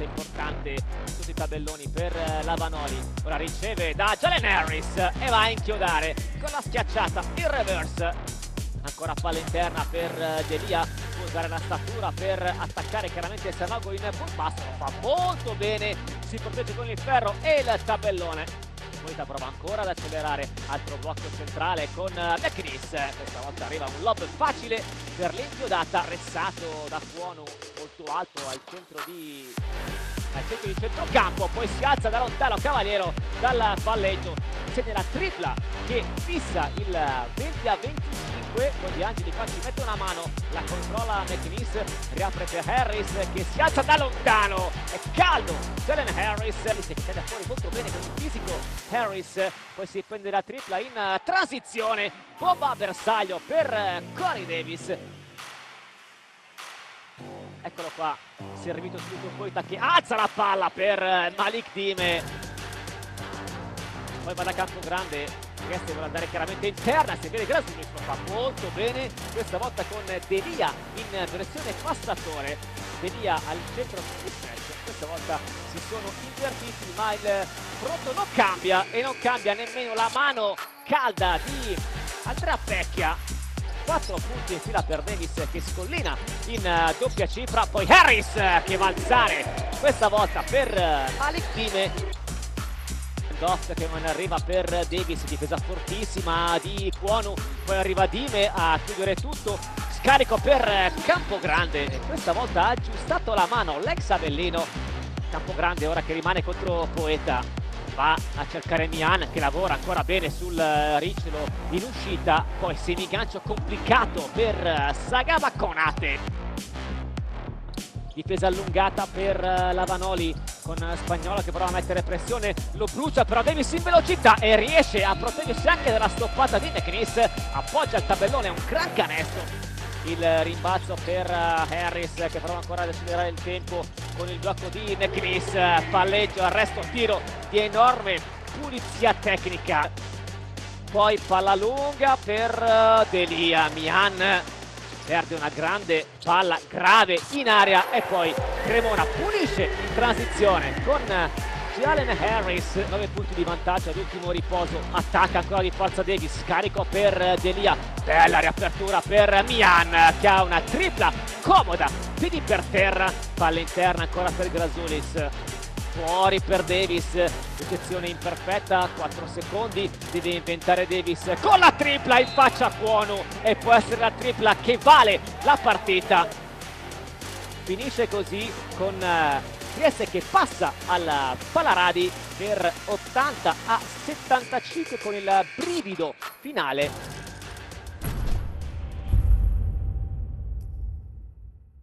importante in tutti i tabelloni per la Vanoli. Ora riceve da Jalen Harris e va a inchiodare con la schiacciata in reverse. Ancora palla interna per Delia, può usare la statura per attaccare chiaramente Sanogo in full pass, lo fa molto bene, si protegge con il ferro e il tabellone. Moita prova ancora ad accelerare, altro blocco centrale con McNeese, questa volta arriva un lob facile per l'inchiodata, ressato da Kwonu molto alto al centro di centrocampo, poi si alza da lontano Cavaliero dal palleggio, segna la tripla che fissa il 20-25, con Di Angeli infatti mette una mano, la controlla McNeese, riapre per Harris che si alza da lontano, è caldo Jalen Harris, li si cade fuori molto bene con il fisico Harris, poi si prende la tripla in transizione, bomba a bersaglio per Corey Davis. Eccolo qua, servito subito Moita che alza la palla per Malik Dime, poi va da campo grande, Trieste vuole andare chiaramente interna, si vede Grasulis lo fa molto bene, questa volta con Delia in versione passatore, Delia al centro di stretch, questa volta si sono invertiti ma il fronte non cambia e non cambia nemmeno la mano calda di Andrea Pecchia. 4 punti in fila per Davis che scollina in doppia cifra, poi Harris che va a alzare questa volta per Malik Dime, Doff che non arriva per Davis, difesa fortissima di Kwonu, poi arriva Dime a chiudere tutto, scarico per Campogrande e questa volta ha aggiustato la mano l'ex Avellino. Campogrande ora che rimane contro Poeta, va a cercare Mian che lavora ancora bene sul ricciolo in uscita, poi semigancio complicato per Sagaba Konate, difesa allungata per la Vanoli con Spagnola che prova a mettere pressione, lo brucia però Davis in velocità e riesce a proteggersi anche dalla stoppata di McNeese, appoggia il tabellone, un gran canestro. Il rimbalzo per Harris che prova ancora ad accelerare il tempo con il blocco di McNeese, palleggio, arresto, tiro di enorme pulizia tecnica, poi palla lunga per Delia, Mian perde una grande palla grave in area e poi Cremona pulisce in transizione con Jalen Harris, 9 punti di vantaggio ad ultimo riposo, attacca ancora di forza Davis, scarico per Delia, bella riapertura per Mian che ha una tripla comoda, piedi per terra, palla interna ancora per Grasulis, fuori per Davis, ricezione imperfetta, 4 secondi, deve inventare Davis con la tripla in faccia a Kwonu e può essere la tripla che vale la partita. Finisce così con Trieste che passa alla Palaradi per 80-75 con il brivido finale